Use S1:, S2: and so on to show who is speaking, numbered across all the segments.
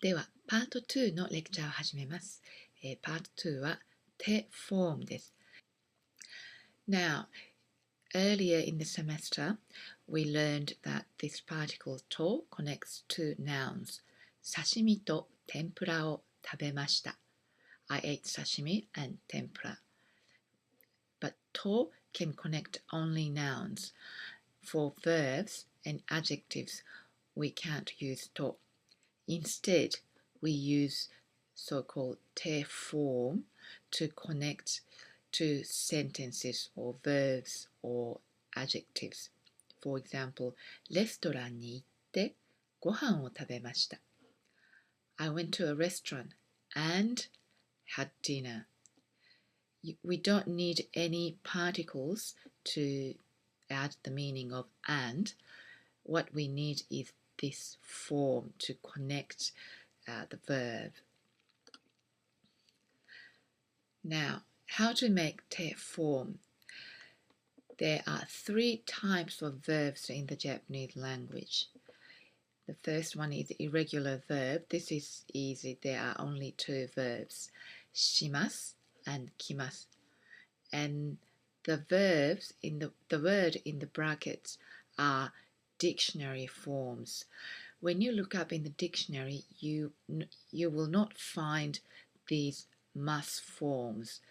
S1: では、パート2のレクチャーを始めます。パート2はteformです。Now, earlier in the semester, we learned that this particle to connects to nouns. 刺身と天ぷらを食べました。I ate sashimi and tempura. But to can connect only nouns. For verbs and adjectives, we can't use to. Instead, we use so-called teform to connect to sentences or verbs or adjectives. For example, レストランに行ってご飯を食べました。I went to a restaurant and had dinner. We don't need any particles to add the meaning of and. What we need is this form to connect the verb. Now, how to make teform? There are 3 types of verbs in the Japanese language. The first one is irregular verb. This is easy. There are only 2 verbs, します and 来ます. And the verbs in the word in the brackets are dictionary forms. When you look up in the dictionary, you will not find these must forms.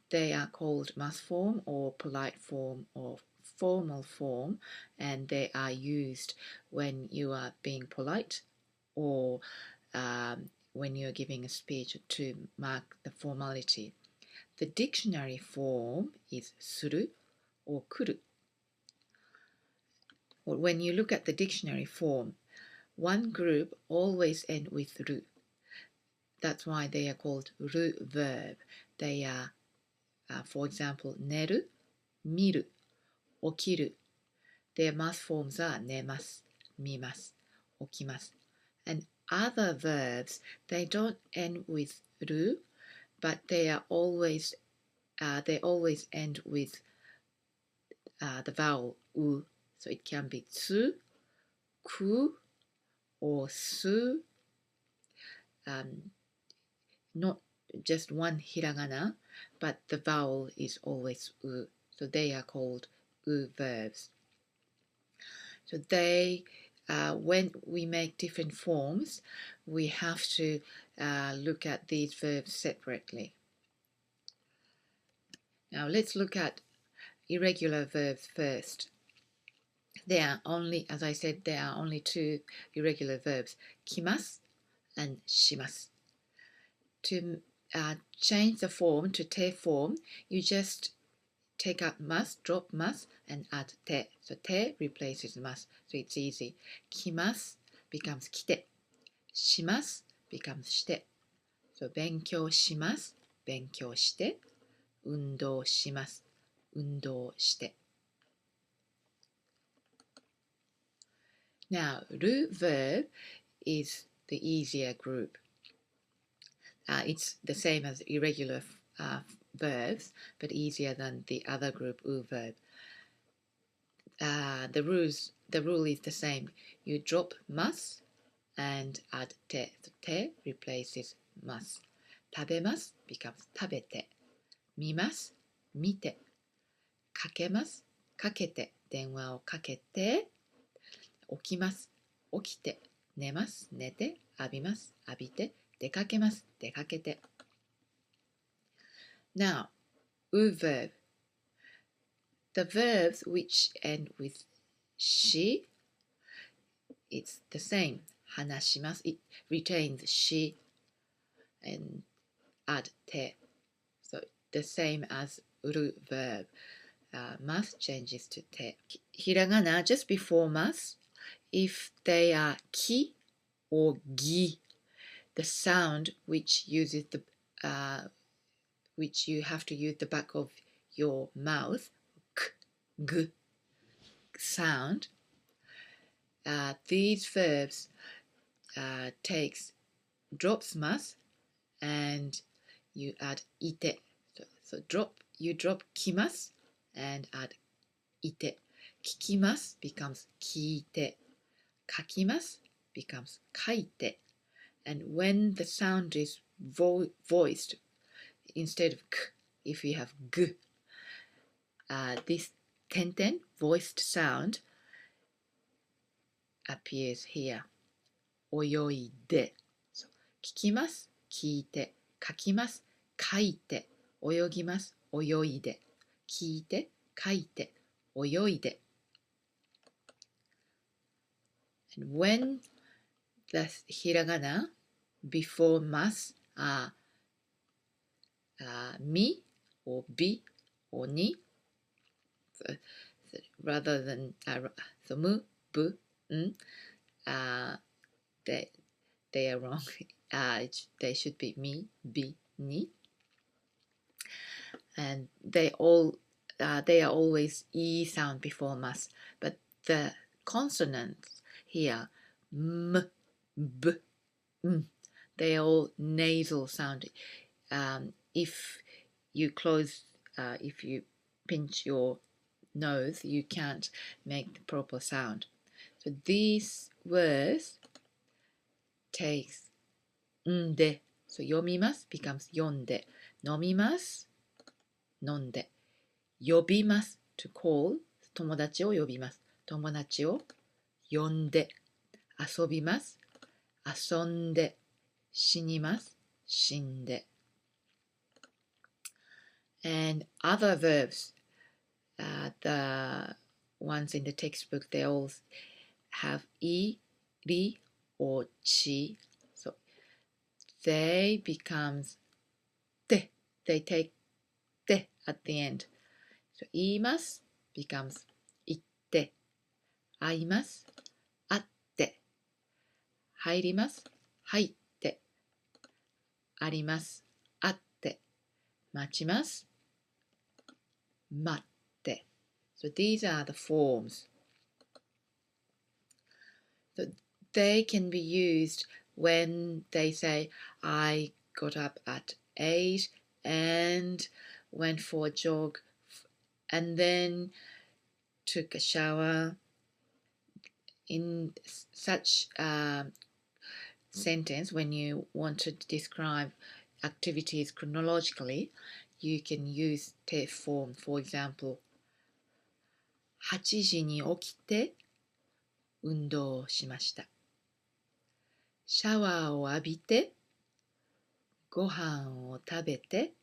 S1: They are called must form or polite form or formal form, and they are used when you are being polite or when you're giving a speech to mark the formality. The dictionary form is する or 来る. When you look at the dictionary form, one group always end with る. That's why they are called る verb. They are, for example, 寝る、見る、起きる. Their must forms are 寝ます、見ます、起きます. And other verbs, they don't end with る, but they always end with the vowel う. So it can be つ、く or す. Not just one hiragana, but the vowel is always う. So they are called う verbs. So they, when we make different forms, we have to look at these verbs separately. Now let's look at irregular verbs first. There are only, as I said, there are only 2 irregular verbs, 来ます and します. To change the form to te form, you just take out must, drop must, and add te. So te replaces must, so it's easy. 来ます becomes 来て. します becomes して. So 勉強します、勉強して。運動します、運動して。Now, る verb is the easier group. It's the same as irregular verbs, but easier than the other group, う verb. The rule is the same. You drop must and add te. So te replaces must. 食べます becomes 食べて。見ます、見て。かけます、かけて。電話をかけて。起きます、起きて。寝ます、寝て。浴びます、浴びて。出かけます、出かけて。Now, う verb. The verbs which end with し, it's the same. 話します. It retains し and add て. So the same as る verb. Must changes to て. Hiragana just before must. If they are き or ぎ, the sound which uses the which you have to use the back of your mouth, k, g sound. These verbs drops must and you add ite. So you drop きます and add ite. 聞きます becomes 聞いて. 書きます becomes 書いて. And when the sound is voiced, instead of k, if you have g, this tenten, voiced sound, appears here. 泳いで。聞きます、聞いて。書きます、書いて。泳ぎます、泳いで。聞いて、書いて、泳いで。And when the hiragana before mas are mi or bi or ni, rather than so mu, bu, they are wrong. They should be mi, bi, ni, and they are always e sound before mas, but the consonants here, m, b, they are all nasal sound. If you pinch your nose, you can't make the proper sound. So these words takes んで. So 読みます becomes 読んで. 飲みます 飲んで. 呼びます to call 友達を呼びます。友達を呼んで。遊びます。遊んで。死にます。死んで。And other verbs, the ones in the textbook, they all have e, ri, or chi. So they becomes te. They take te at the end. So 言います becomes 言って。会います。会って。入ります。入って。あります。あって。待ちます。待って。So these are the forms. So they can be used when they say, I got up at 8 and went for a jog and then took a shower. In such sentence, when you want to describe activities chronologically, you can use teform. For example, 8時に起きて運動をしました。シャワーを浴びてご飯を食べて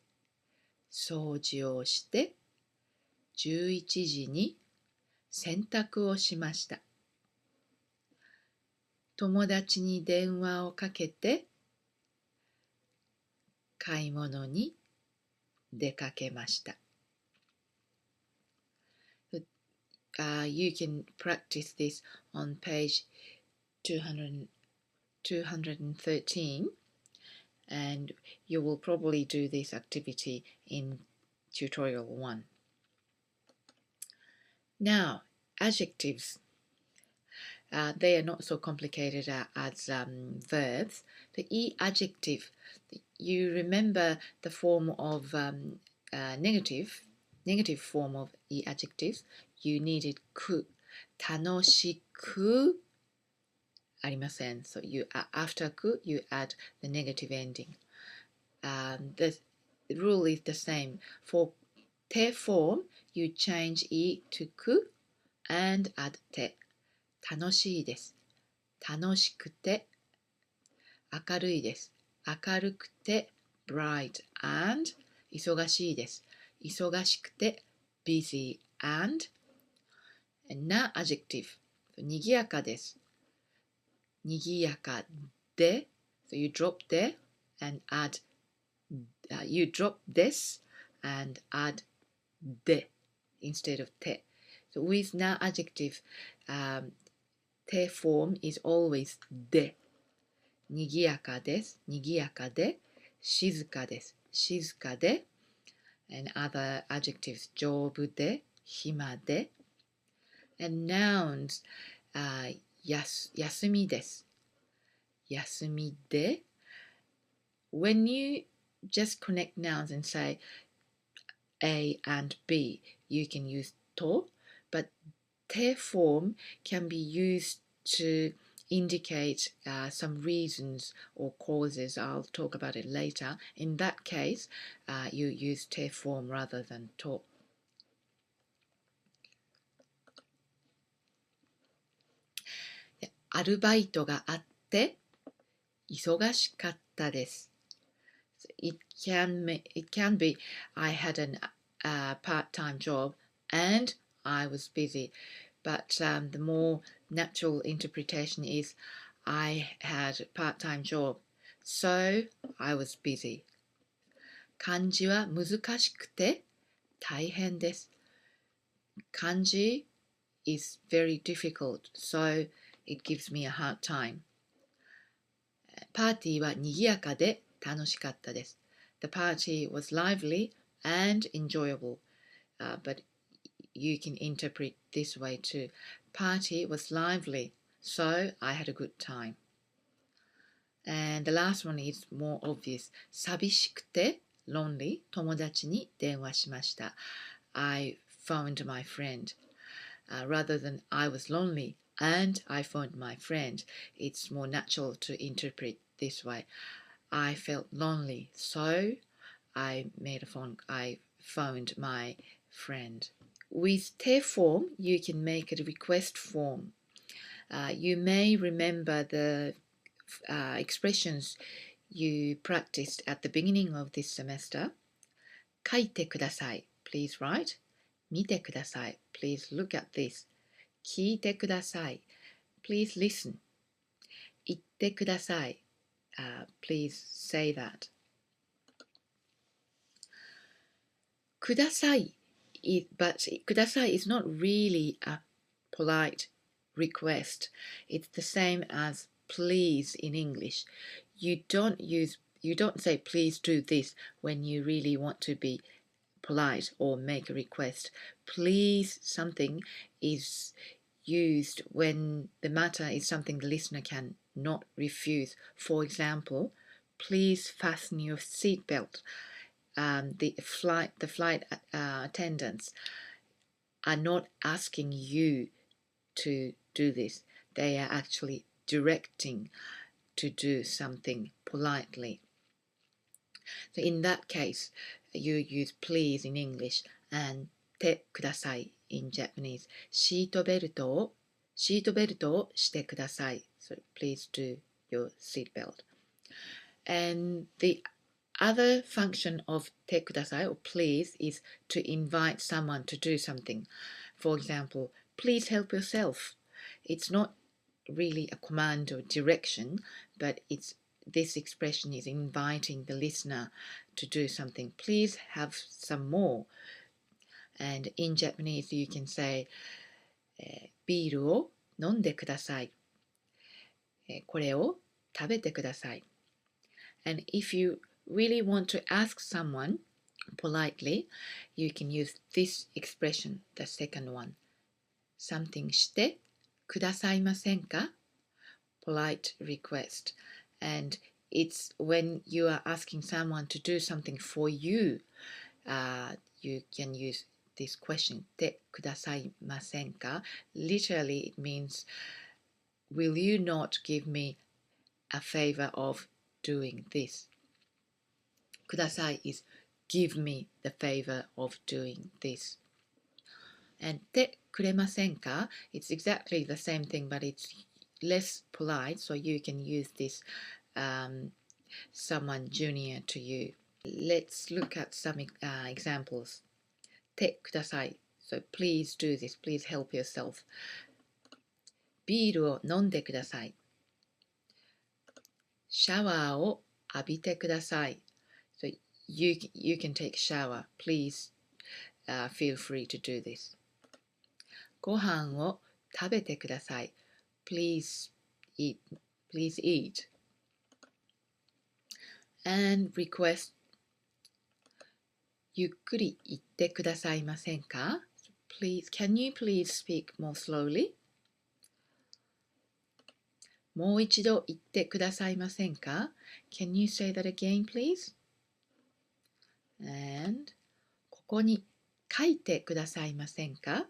S1: 掃除をして11時に洗濯をしました。友達に電話をかけて買い物に出かけました。You can practice this on page 213 and you will probably do this activity in tutorial 1. Now, adjectives. They are not so complicated as verbs. The e-adjective, you remember the form of negative form of e-adjectives. You needed く、楽しくありません. So after く, you add the negative ending. The rule is the same. For te form, you change e to く and add te. 楽しいです。楽しくて。明るいです。明るくて bright and 忙しいです。忙しくて busy andな adjective にぎやかです。にぎやかで so you drop there and add you drop this and add で instead of て so with na adjective te form is always でにぎやかです。にぎやかで静かです。静かで and other adjectives 丈夫で暇で and nouns 休みです。休みで when you just connect nouns and say A and B, you can use to, but te form can be used to indicate some reasons or causes. I'll talk about it later. In that case, you use teform rather than to. アルバイトがあって忙しかったです。It can be I had a part-time job and I was busy, but the more natural interpretation is I had a part-time job, so I was busy. 漢字は難しくて大変です。漢字 is very difficult, so it gives me a hard time. パーティーは賑やかで楽しかったです。The party was lively and enjoyable, but you can interpret this way too. Party was lively, so I had a good time. And the last one is more obvious. 寂しくて lonely 友達に電話しました。I phoned my friend. Rather than I was lonely and I phoned my friend, it's more natural to interpret this way. I felt lonely, so I phoned my friend. With teform, you can make a request form. You may remember the expressions you practiced at the beginning of this semester. 書いてください. Please write. 見てください. Please look at this. 聞いてください. Please listen. 言ってください. Please say that. ください but ください is not really a polite request. It's the same as please in English. You don't say please do this when you really want to be polite or make a request. Please something is used when the matter is something the listener can not refuse. For example, please fasten your seatbelt. The flight attendants are not asking you to do this. They are actually directing to do something politely. So in that case, you use please in English and てください in Japanese. シートベルトをしてください. So please do your seat belt. And the other function of てください or please is to invite someone to do something. For example, please help yourself. It's not really a command or direction, but this expression is inviting the listener to do something. Please have some more. And in Japanese, you can say, ビールを飲んでください。これを食べてください。And if you really want to ask someone politely, you can use this expression, the second one. Something してくださいませんか? Polite request. And it's when you are asking someone to do something for you, you can use this question, てくださいませんか? Literally, it means, will you not give me a favor of doing this? ください is give me the favor of doing this. And てくれませんか? It's exactly the same thing, but it's less polite, so you can use this someone junior to you. Let's look at some examples. てください. So please do this. Please help yourself. ビールを飲んでください. シャワーを浴びてください. So you can take a shower. Please feel free to do this. ご飯を食べてください. Please eat. Please eat. And request. ゆっくり言ってくださいませんか? Please, can you please speak more slowly? もう一度言ってくださいませんか? Can you say that again, please? And ここに書いてくださいませんか?